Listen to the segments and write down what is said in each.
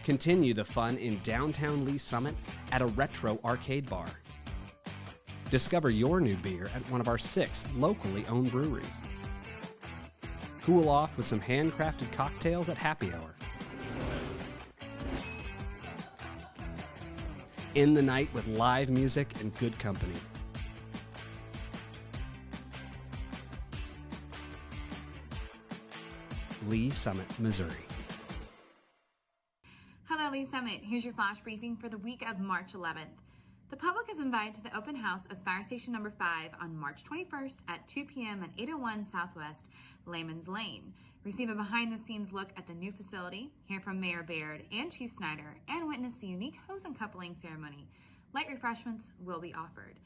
Continue the fun in downtown Lee Summit at a retro arcade bar. Discover your new beer at one of our 6 locally owned breweries. Cool off with some handcrafted cocktails at happy hour. End the night with live music and good company. Lee Summit, Missouri. Hello, Lee Summit. Here's your flash briefing for the week of March 11th. The public is invited to the open house of Fire Station Number 5 on March 21st at 2 p.m. at 801 Southwest Layman's Lane. Receive a behind-the-scenes look at the new facility, hear from Mayor Baird and Chief Snyder, and witness the unique hose uncoupling ceremony. Light refreshments will be offered.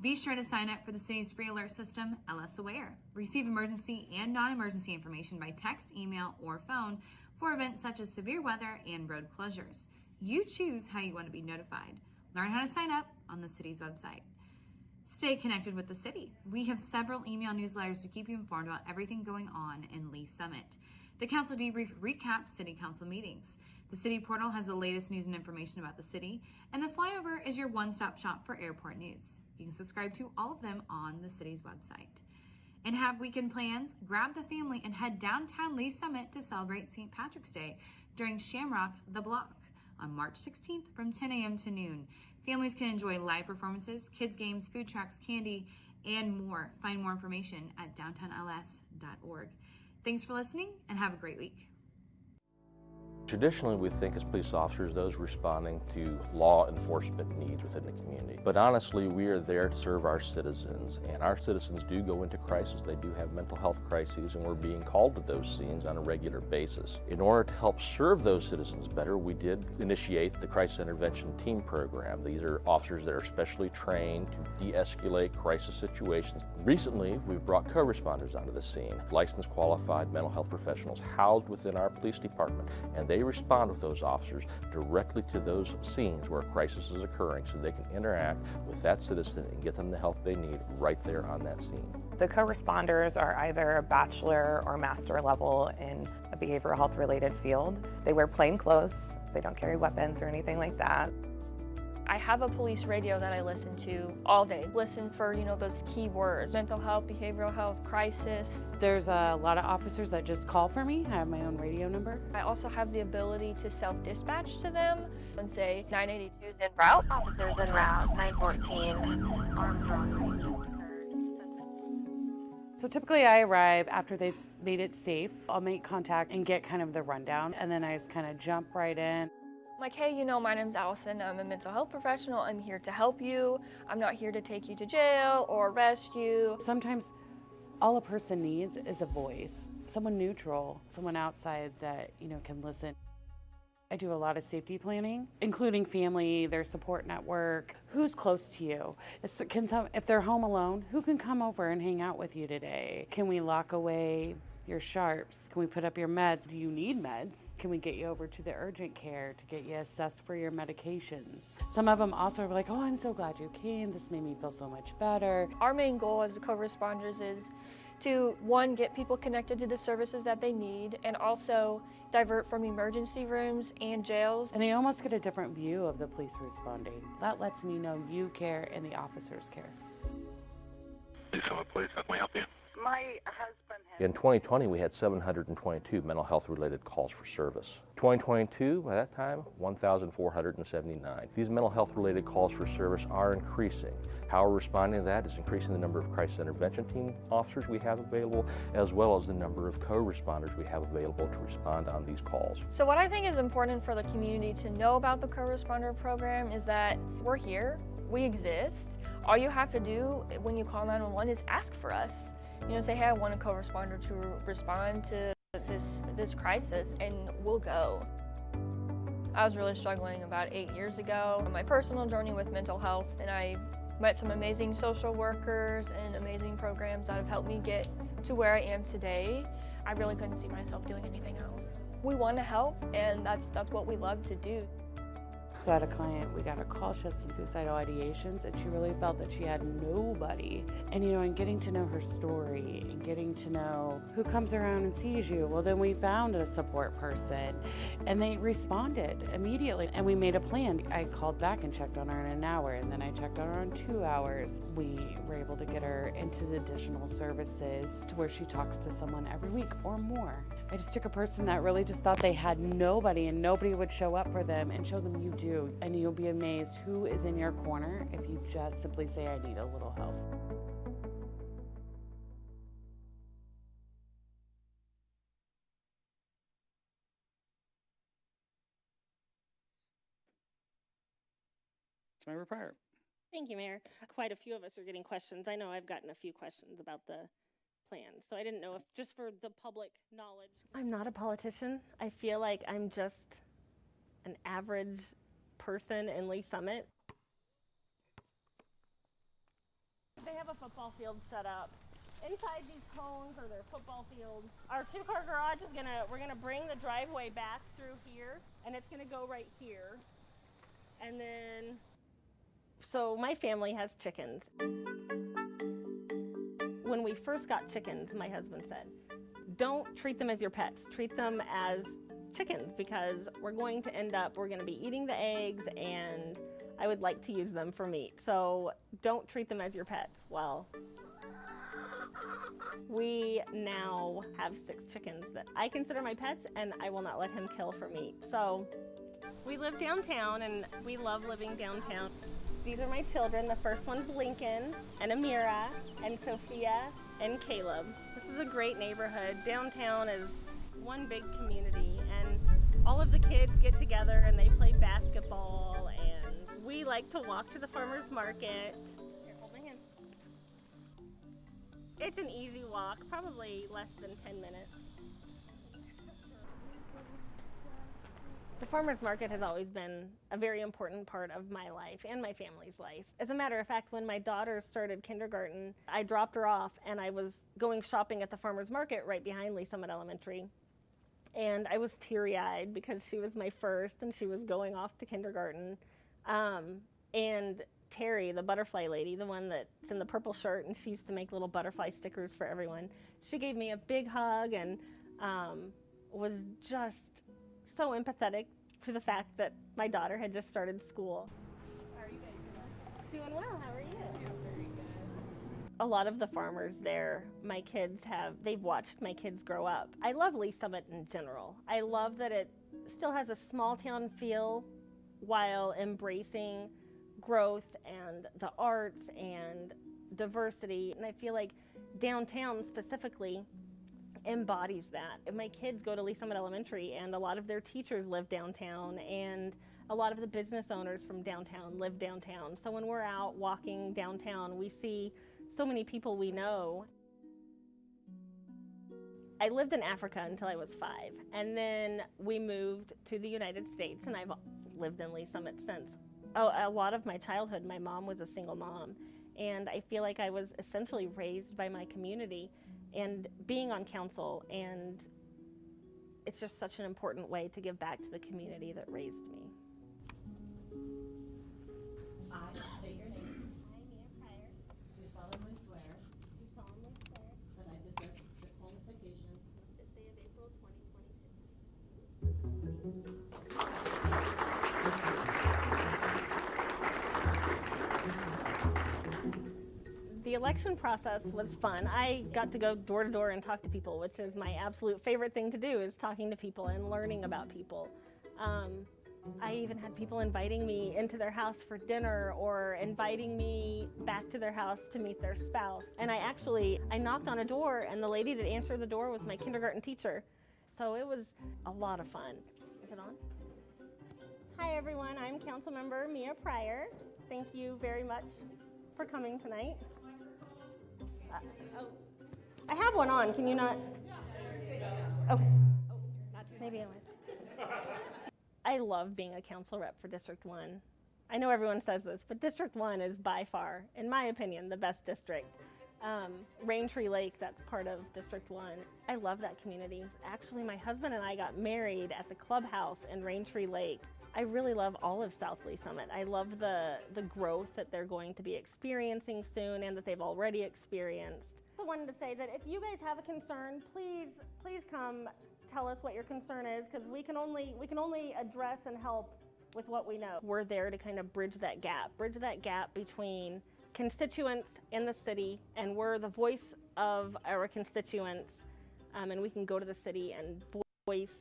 Be sure to sign up for the city's free alert system, LS Aware. Receive emergency and non-emergency information by text, email, or phone for events such as severe weather and road closures. You choose how you want to be notified. Learn how to sign up on the city's website. Stay connected with the city. We have several email newsletters to keep you informed about everything going on in Lee Summit. The Council Debrief recaps City Council meetings. The City Portal has the latest news and information about the city, and the Flyover is your one-stop shop for airport news. You can subscribe to all of them on the city's website. And have weekend plans? Grab the family and head downtown Lee Summit to celebrate St. Patrick's Day during Shamrock the Block on March 16th from 10 a.m. to noon. Families can enjoy live performances, kids games, food trucks, candy, and more. Find more information at downtownls.org. Thanks for listening and have a great week. Traditionally, we think as police officers, those responding to law enforcement needs within the community. But honestly, we are there to serve our citizens, and our citizens do go into crisis. They do have mental health crises, and we're being called to those scenes on a regular basis. In order to help serve those citizens better, we did initiate the Crisis Intervention Team Program. These are officers that are specially trained to de-escalate crisis situations. Recently, we've brought co-responders onto the scene, licensed qualified mental health professionals housed within our police department, and they respond with those officers directly to those scenes where a crisis is occurring so they can interact with that citizen and get them the help they need right there on that scene. The co-responders are either a bachelor or master level in a behavioral health related field. They wear plain clothes, they don't carry weapons or anything like that. I have a police radio that I listen to all day. Listen for, those key words: mental health, behavioral health, crisis. There's a lot of officers that just call for me. I have my own radio number. I also have the ability to self-dispatch to them and say 982 is en route. Officers en route, 914, Armstrong. So typically I arrive after they've made it safe. I'll make contact and get kind of the rundown, and then I just kind of jump right in. Like, hey, my name's Allison. I'm a mental health professional. I'm here to help you. I'm not here to take you to jail or arrest you. Sometimes all a person needs is a voice, someone neutral, someone outside that, can listen. I do a lot of safety planning, including family, their support network, who's close to you. If they're home alone, who can come over and hang out with you today? Can we lock away your sharps? Can we put up your meds? Do you need meds? Can we get you over to the urgent care to get you assessed for your medications? Some of them also are like, oh, I'm so glad you came. This made me feel so much better. Our main goal as co-responders is to, one, get people connected to the services that they need, and also divert from emergency rooms and jails. And they almost get a different view of the police responding. That lets me know you care and the officers care. Lee Summit Police, how can we help you? My husband has... In 2020, we had 722 mental health related calls for service. 2022, by that time, 1,479. These mental health related calls for service are increasing. How we're responding to that is increasing the number of crisis intervention team officers we have available, as well as the number of co-responders we have available to respond on these calls. So what I think is important for the community to know about the co-responder program is that we're here, we exist. All you have to do when you call 911 is ask for us. Say, hey, I want a co-responder to respond to this crisis, and we'll go. I was really struggling about 8 years ago on my personal journey with mental health, and I met some amazing social workers and amazing programs that have helped me get to where I am today. I really couldn't see myself doing anything else. We want to help, and that's what we love to do. So I had a client, we got a call, she had some suicidal ideations, and she really felt that she had nobody. And and getting to know her story and getting to know who comes around and sees you, well, then we found a support person and they responded immediately. And we made a plan. I called back and checked on her in an hour, and then I checked on her in 2 hours. We were able to get her into the additional services to where she talks to someone every week or more. I just took a person that really just thought they had nobody and nobody would show up for them, and show them you do. And you'll be amazed who is in your corner if you just simply say, I need a little help. It's Mayor Pryor. Thank you, Mayor. Quite a few of us are getting questions. I know I've gotten a few questions about the plan, so I didn't know if, just for the public knowledge. I'm not a politician. I feel like I'm just an average person in Lee Summit. They have a football field set up. Inside these cones are their football field. Our 2-car garage is we're gonna bring the driveway back through here, and it's gonna go right here. And then, so my family has chickens. When we first got chickens, my husband said, don't treat them as your pets, treat them as chickens, because we're going to be eating the eggs, and I would like to use them for meat. So don't treat them as your pets. Well, we now have 6 chickens that I consider my pets, and I will not let him kill for meat. So we live downtown, and we love living downtown. These are my children. The first one's Lincoln, and Amira, and Sophia, and Caleb. This is a great neighborhood. Downtown is one big community, and all of the kids get together and they play basketball, and we like to walk to the farmer's market. Here, hold my hand. It's an easy walk, probably less than 10 minutes. The farmer's market has always been a very important part of my life and my family's life. As a matter of fact, when my daughter started kindergarten, I dropped her off and I was going shopping at the farmer's market right behind Lee Summit Elementary. And I was teary-eyed because she was my first and she was going off to kindergarten. And Terry, the butterfly lady, the one that's in the purple shirt, and she used to make little butterfly stickers for everyone, she gave me a big hug and was just so empathetic to the fact that my daughter had just started school. How are you guys doing? Doing well. How are you? Very good. A lot of the farmers there, they've watched my kids grow up. I love Lee Summit in general. I love that it still has a small town feel while embracing growth and the arts and diversity. And I feel like downtown specifically embodies that. My kids go to Lee Summit Elementary, and a lot of their teachers live downtown, and a lot of the business owners from downtown live downtown. So when we're out walking downtown, we see so many people we know. I lived in Africa until I was 5, and then we moved to the United States, and I've lived in Lee Summit since. A lot of my childhood, my mom was a single mom, and I feel like I was essentially raised by my community and being on council, and it's just such an important way to give back to the community that raised me. I state your name. I, Mia Pryor. Do solemnly swear. Do solemnly swear. That I deserve the qualifications. This day of April 2022. The election process was fun. I got to go door to door and talk to people, which is my absolute favorite thing to do, is talking to people and learning about people. I even had people inviting me into their house for dinner or inviting me back to their house to meet their spouse. And I knocked on a door, and the lady that answered the door was my kindergarten teacher. So it was a lot of fun. Is it on? Hi everyone, I'm Councilmember Mia Pryor. Thank you very much for coming tonight. I have one on, can you not? Okay. Maybe I went. I love being a council rep for District 1. I know everyone says this, but District 1 is by far, in my opinion, the best district. Raintree Lake, that's part of District 1. I love that community. Actually, my husband and I got married at the clubhouse in Raintree Lake. I really love all of South Lee Summit. I love the growth that they're going to be experiencing soon and that they've already experienced. I wanted to say that if you guys have a concern, please come tell us what your concern is, because we can only address and help with what we know. We're there to kind of bridge that gap between constituents in the city, and we're the voice of our constituents, and we can go to the city and voice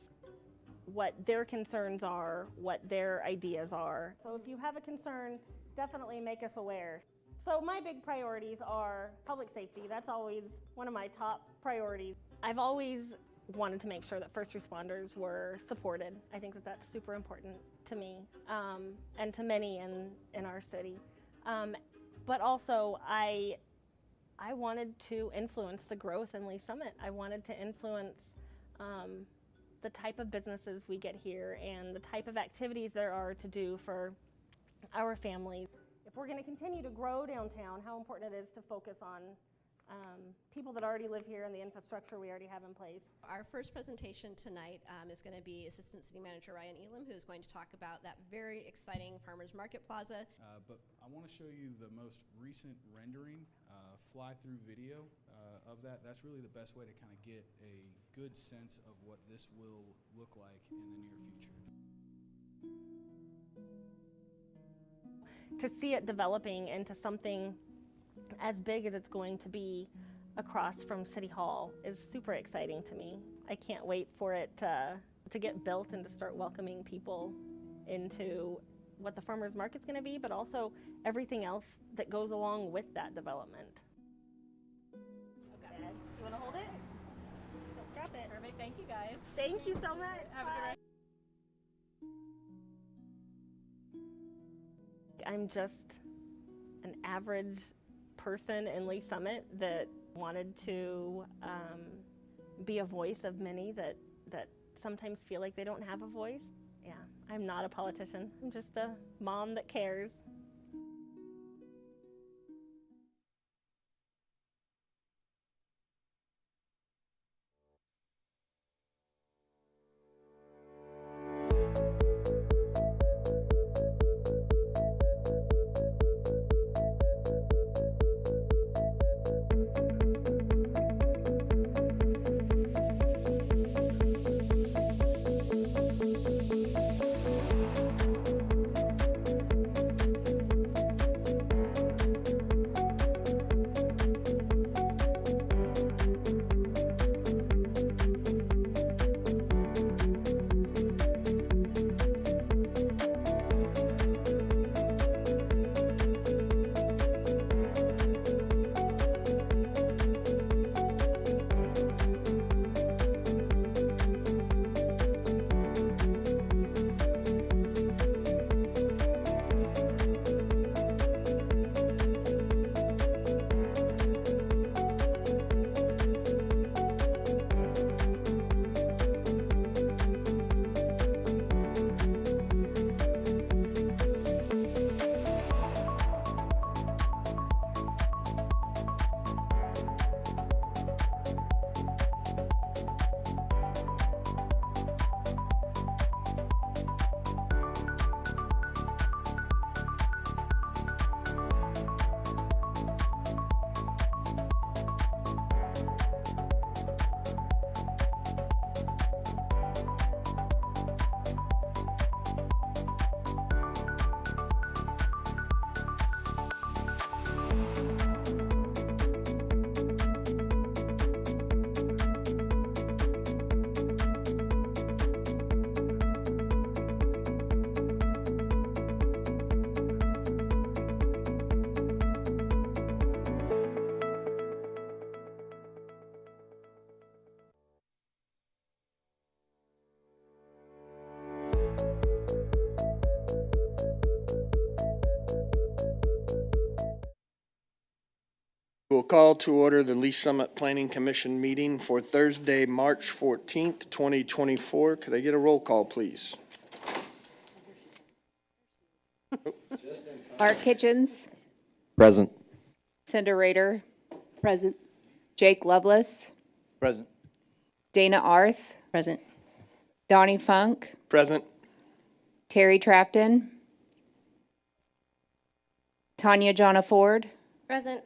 what their concerns are, what their ideas are. So if you have a concern, definitely make us aware. So my big priorities are public safety. That's always one of my top priorities. I've always wanted to make sure that first responders were supported. I think that that's super important to me and to many in our city. But also, I wanted to influence the growth in Lee Summit. I wanted to influence the type of businesses we get here and the type of activities there are to do for our families. If we're going to continue to grow downtown, how important it is to focus on people that already live here and the infrastructure we already have in place. Our first presentation tonight is going to be Assistant City Manager Ryan Elam, who is going to talk about that very exciting Farmers Market Plaza. But I want to show you the most recent rendering, fly-through video of that. That's really the best way to kind of get a good sense of what this will look like in the near future. To see it developing into something as big as it's going to be across from City Hall is super exciting to me. I can't wait for it to get built and to start welcoming people into what the farmers market's going to be, but also everything else that goes along with that development. Okay. You want to hold it? Don't drop it. Perfect. Thank you, guys. Thank you so much. Have a good rest. I'm just an average person in Lee Summit that wanted to be a voice of many that sometimes feel like they don't have a voice. Yeah, I'm not a politician. I'm just a mom that cares. We'll call to order the Lee Summit Planning Commission meeting for Thursday, March 14th, 2024. Could I get a roll call, please? Mark Kitchens. Present. Cinda Rader. Present. Jake Lovelace, Present. Dana Arth, Present. Donnie Funk, Present. Terry Trapton, Tanya Jonna Ford, Present.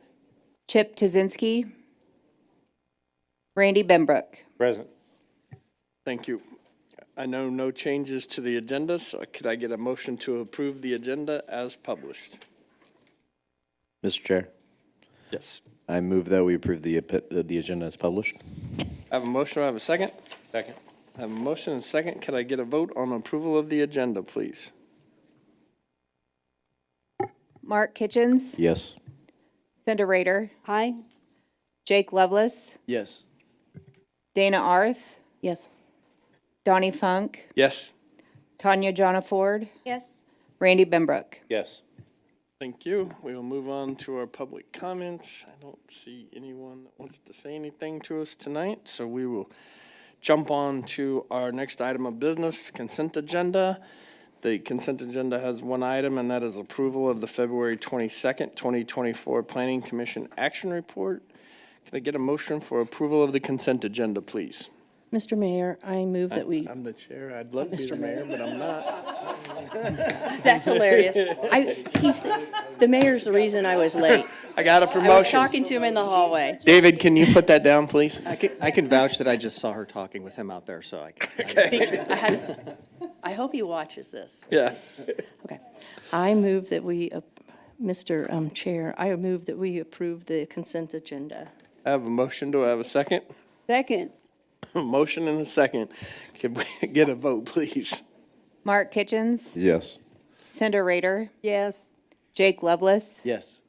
Chip Tuzinski, Randy Benbrook. Present. Thank you. I know no changes to the agenda, so could I get a motion to approve the agenda as published? Mr. Chair, Yes. I move that we approve the agenda as published. I have a motion, I have a second. Second. I have a motion and a second. Could I get a vote on approval of the agenda, please? Mark Kitchens, Yes. Cinda Rader, Aye. Jake Lovelace, Yes. Dana Arth, Yes. Donnie Funk, Yes. Tanya Jonna Ford, Yes. Randy Benbrook. Yes. Thank you. We will move on to our public comments. I don't see anyone that wants to say anything to us tonight, so we will jump on to our next item of business, consent agenda. The consent agenda has one item, and that is approval of the February 22nd, 2024 Planning Commission Action Report. Can I get a motion for approval of the consent agenda, please? Mr. Mayor, I move that we. I'm the chair. I'd love to be Mr. the mayor, but I'm not. That's hilarious. The mayor's the reason I was late. I got a I was promotion. talking to him in the hallway. David, can you put that down, please? I can vouch that I just saw her talking with him out there, so I can. I hope he watches this. Yeah. Okay. I move that we, Mr. Chair, I move that we approve the consent agenda. I have a motion. Do I have a second? Second. A motion and a second. Can we get a vote, please? Mark Kitchens, Yes. Cinda Rader, Yes. Jake Lovelace, Yes.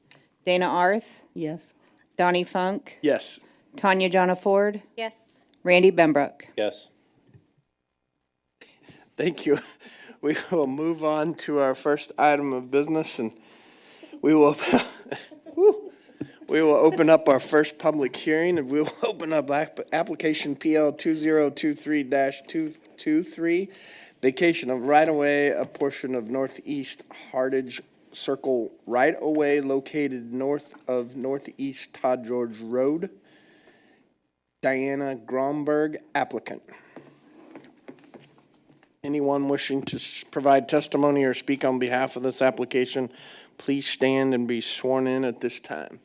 Dana Arth, Yes. Donnie Funk, Yes. Tanya Jonna Ford, Yes. Randy Benbrook. Yes. Thank you. We will move on to our first item of business, and we will we will open up our first public hearing, and we will open up application PL 2023-223, vacation of right-of-way, a portion of Northeast Hardage Circle right-of-way located north of Northeast Todd George Road. Diana Gromberg, applicant. Anyone wishing to provide testimony or speak on behalf of this application, please stand and be sworn in at this time.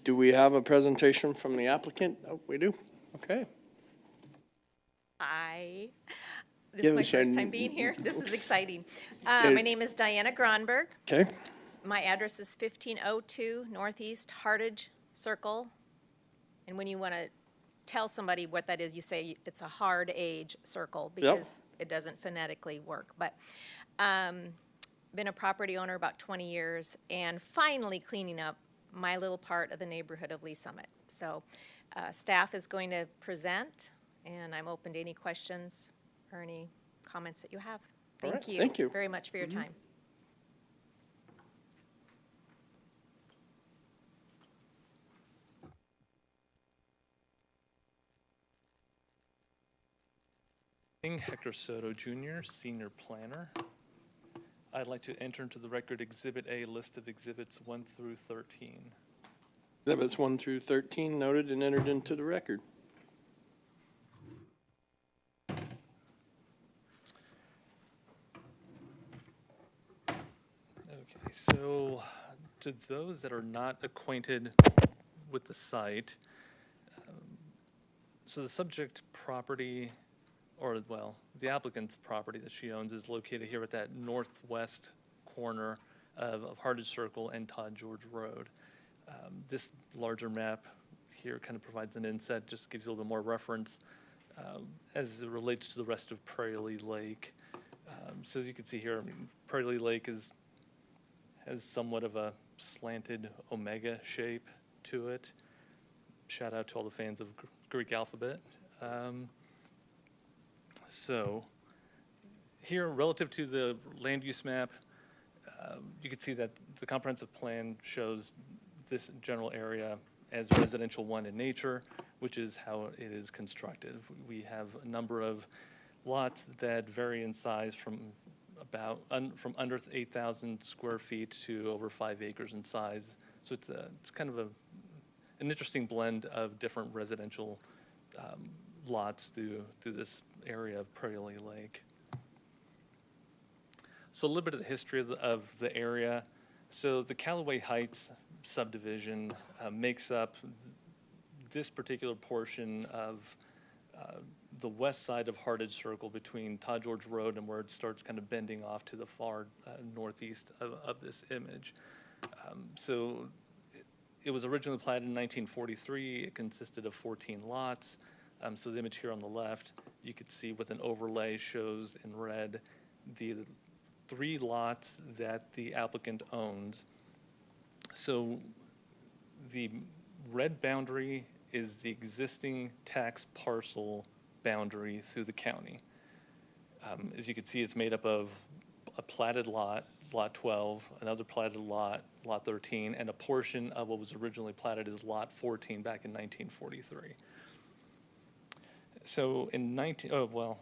Do we have a presentation from the applicant? Oh, we do? Okay. Hi. This Give is my us your first time being here. This is exciting. My name is Diana Gronberg. Okay. My address is 1502 Northeast Hardage Circle. And when you want to tell somebody what that is, you say it's a hard age circle because it doesn't phonetically work. But been a property owner about 20 years and finally cleaning up my little part of the neighborhood of Lee Summit. So staff is going to present, and I'm open to any questions or any comments that you have. Thank you. Thank you very much for your time. Hector Soto Jr., Senior Planner. I'd like to enter into the record Exhibit A, list of exhibits 1 through 13. Exhibits 1 through 13 noted and entered into the record. Okay, so to those that are not acquainted with the site, so the subject property, or well, the applicant's property that she owns is located here at that northwest corner of Hardage Circle and Todd George Road. This larger map here kind of provides an inset, just gives you a little bit more reference as it relates to the rest of Prairie Lake. So as you can see here, I mean, Prairie Lake has somewhat of a slanted omega shape to it. Shout out to all the fans of Greek alphabet. So here, relative to the land use map, you can see that the comprehensive plan shows this general area as residential 1 in nature, which is how it is constructed. We have a number of lots that vary in size from from under 8,000 square feet to over 5 acres in size. So it's kind of an interesting blend of different residential lots through this area of Prairie Lake. So a little bit of the history of the area. So the Callaway Heights subdivision makes up this particular portion of the west side of Hardage Circle between Todd George Road and where it starts kind of bending off to the far northeast of this image. So it was originally platted in 1943. It consisted of 14 lots. So the image here on the left, you could see with an overlay shows in red the 3 lots that the applicant owns. So the red boundary is the existing tax parcel boundary through the county. As you can see, it's made up of a platted lot, Lot 12, another platted lot, Lot 13, and a portion of what was originally platted as Lot 14 back in 1943. So in let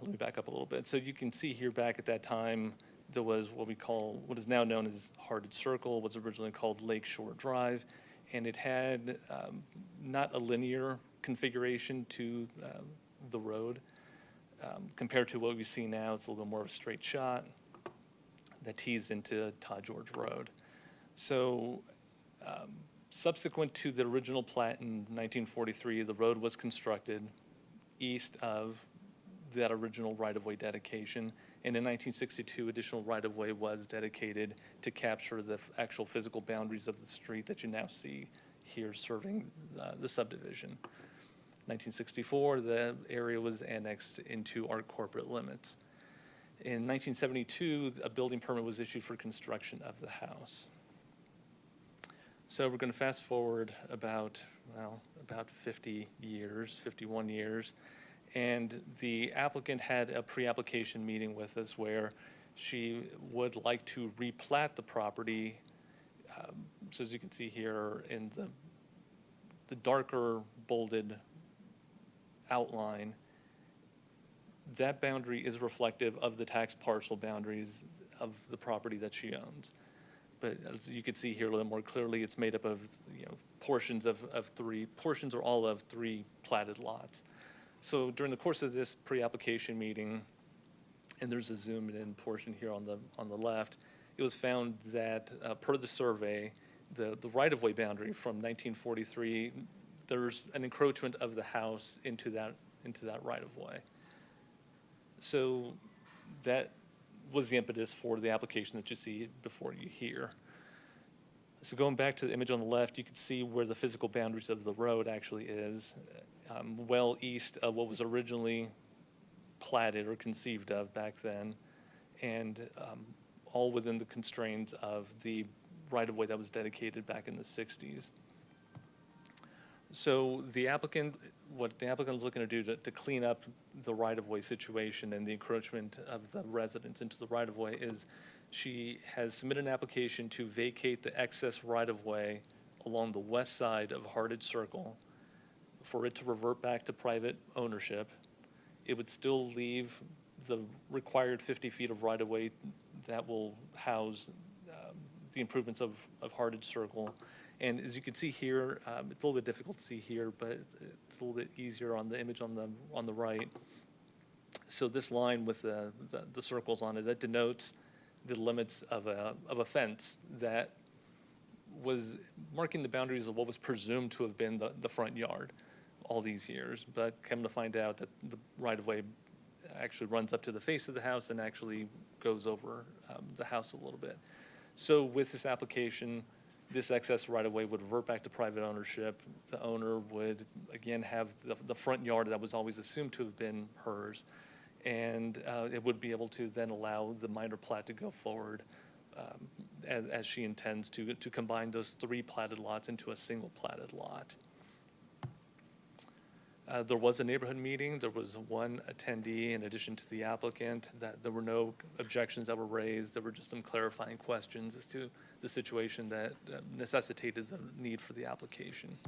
me back up a little bit. So you can see here back at that time, there was what is now known as Hardage Circle, was originally called Lakeshore Drive, and it had not a linear configuration to the road. Compared to what we see now, it's a little bit more of a straight shot that tees into Todd George Road. So subsequent to the original plat in 1943, the road was constructed east of that original right-of-way dedication. And in 1962, additional right-of-way was dedicated to capture the actual physical boundaries of the street that you now see here serving the subdivision. 1964, the area was annexed into our corporate limits. In 1972, a building permit was issued for construction of the house. So we're going to fast forward about 50 years, 51 years. And the applicant had a pre-application meeting with us where she would like to replat the property. So as you can see here in the darker bolded outline, that boundary is reflective of the tax parcel boundaries of the property that she owns. But as you can see here a little more clearly, it's made up of portions or all of 3 platted lots. So during the course of this pre-application meeting, and there's a zoomed in portion here on the left, it was found that per the survey, the right-of-way boundary from 1943, there's an encroachment of the house into that right-of-way. So that was the impetus for the application that you see before you here. So going back to the image on the left, you can see where the physical boundaries of the road actually is, well east of what was originally platted or conceived of back then, and all within the constraints of the right-of-way that was dedicated back in the 60s. So what the applicant is looking to do to clean up the right-of-way situation and the encroachment of the residents into the right-of-way is she has submitted an application to vacate the excess right-of-way along the west side of Hardage Circle for it to revert back to private ownership. It would still leave the required 50 feet of right-of-way that will house the improvements of Hardage Circle. And as you can see here, it's a little bit difficult to see here, but it's a little bit easier on the image on the right. So this line with the circles on it, that denotes the limits of a fence that was marking the boundaries of what was presumed to have been the front yard all these years. But come to find out that the right-of-way actually runs up to the face of the house and actually goes over the house a little bit. So with this application, this excess right-of-way would revert back to private ownership. The owner would, again, have the front yard that was always assumed to have been hers, and it would be able to then allow the minor plat to go forward as she intends to combine those 3 platted lots into a single platted lot. There was a neighborhood meeting. There was 1 attendee in addition to the applicant. That there were no objections that were raised. There were just some clarifying questions as to the situation that necessitated the need for the application.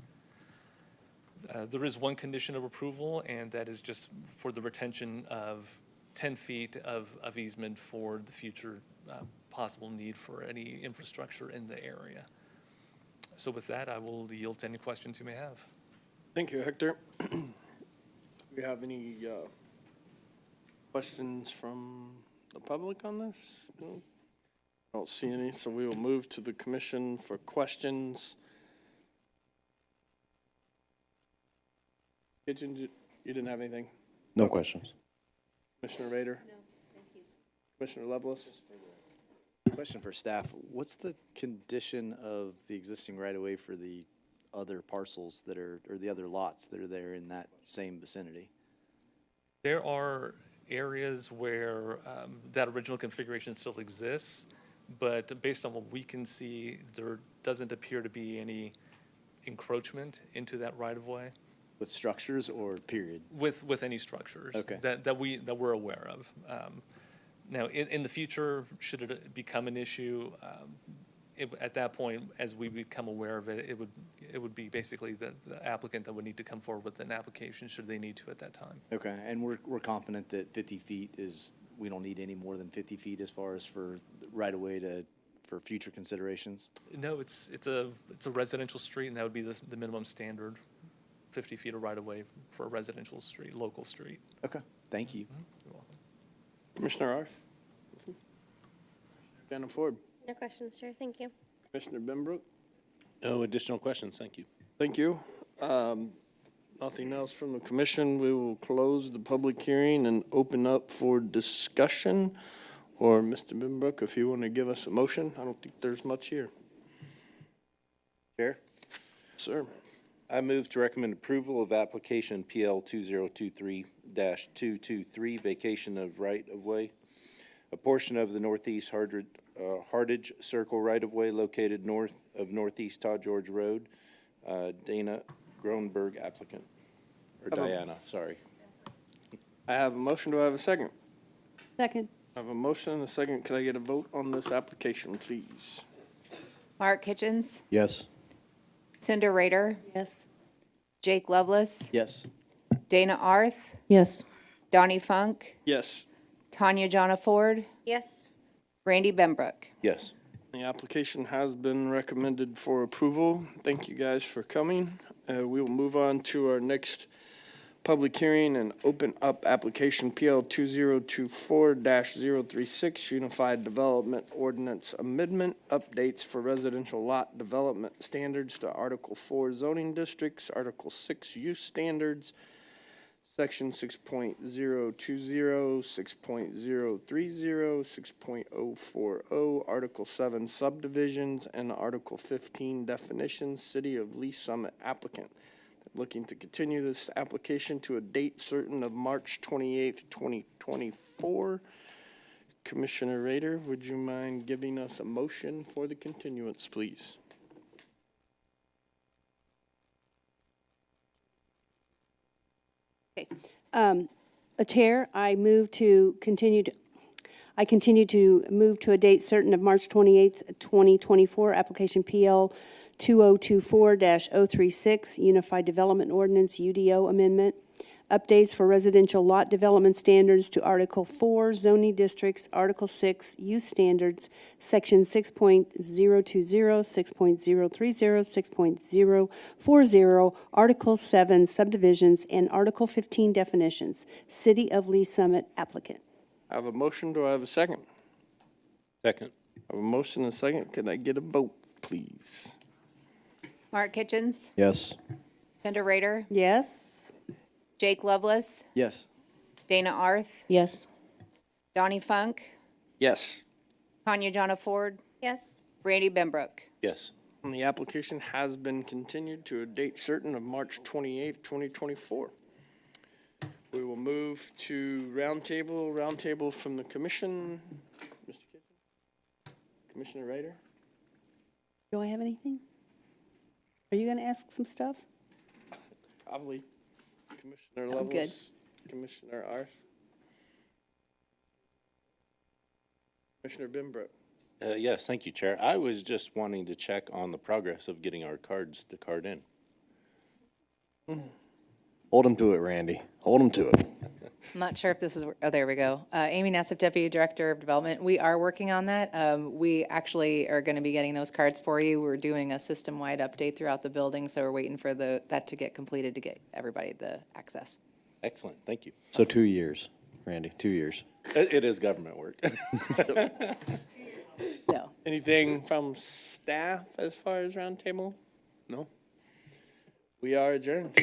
There is 1 condition of approval, and that is just for the retention of 10 feet of easement for the future possible need for any infrastructure in the area. So with that, I will yield to any questions you may have. Thank you, Hector. Do we have any questions from the public on this? No? I don't see any, so we will move to the commission for questions. Kitchen, you didn't have anything? No questions. Commissioner Rader? No, thank you. Commissioner Lovelace? Question for staff. What's the condition of the existing right-of-way for the other parcels that are, or the other lots that are there in that same vicinity? There are areas where that original configuration still exists, but based on what we can see, there doesn't appear to be any encroachment into that right-of-way. With structures or period? With any structures. Okay. That we're aware of. Now, in the future, should it become an issue, at that point, as we become aware of it, it would be basically the applicant that would need to come forward with an application should they need to at that time. Okay, and we're confident that 50 feet is, we don't need any more than 50 feet as far as for right-of-way for future considerations? No, it's a residential street, and that would be the minimum standard, 50 feet of right-of-way for a residential street, local street. Okay, thank you. You're welcome. Commissioner Arth? Jenna Ford? No questions, sir. Thank you. Commissioner Benbrook? No additional questions, thank you. Thank you. Nothing else from the commission. We will close the public hearing and open up for discussion. Or Mr. Benbrook, if you want to give us a motion, I don't think there's much here. Chair? Sir. I move to recommend approval of application PL 2023-223, vacation of right-of-way. A portion of the northeast Hardage Circle right-of-way located north of Northeast Todd George Road. Dana Gronberg applicant, or Diana, sorry. I have a motion. Do I have a second? Second. I have a motion and a second. Can I get a vote on this application, please? Mark Kitchens, Yes. Cinder Rader, Yes. Jake Lovelace, Yes. Dana Arth, Yes. Donnie Funk, Yes. Tanya Jonna Ford, Yes. Randy Benbrook. Yes. The application has been recommended for approval. Thank you guys for coming. We will move on to our next public hearing and open up application PL 2024-036, Unified Development Ordinance Amendment, updates for residential lot development standards to Article 4 zoning districts, Article 6 use standards, Section 6.020, 6.030, 6.040, Article 7 subdivisions, and Article 15 definitions, City of Lee Summit applicant. Looking to continue this application to a date certain of March 28th, 2024. Commissioner Rader, would you mind giving us a motion for the continuance, please? Okay. Chair, I continue to move to a date certain of March 28th, 2024, application PL 2024-036, Unified Development Ordinance UDO Amendment, updates for residential lot development standards to Article 4 zoning districts, Article 6 use standards, Section 6.020, 6.030, 6.040, Article 7 subdivisions, and Article 15 definitions. City of Lee Summit applicant. I have a motion. Do I have a second? Second. I have a motion and a second. Can I get a vote, please? Mark Kitchens, Yes. Cinder Rader, Yes. Jake Lovelace, Yes. Dana Arth, Yes. Donnie Funk, Yes. Tanya Jonna Ford, Yes. Randy Benbrook. Yes. And the application has been continued to a date certain of March 28th, 2024. We will move to roundtable from the commission. Mr. Kitchen? Commissioner Rader? Do I have anything? Are you going to ask some stuff? Probably. Commissioner I'm Lovelace? good. Commissioner Arth? Commissioner Benbrook? Yes, thank you, Chair. I was just wanting to check on the progress of getting our cards to card in. Hold them to it, Randy. Hold them to it. I'm not sure if this is, oh, there we go. Amy Nassif, Deputy Director of Development. We are working on that. We actually are going to be getting those cards for you. We're doing a system-wide update throughout the building, so we're waiting for that to get completed to get everybody the access. Excellent, thank you. So 2 years, Randy, 2 years. It is government work. No. Anything from staff as far as roundtable? No? We are adjourned.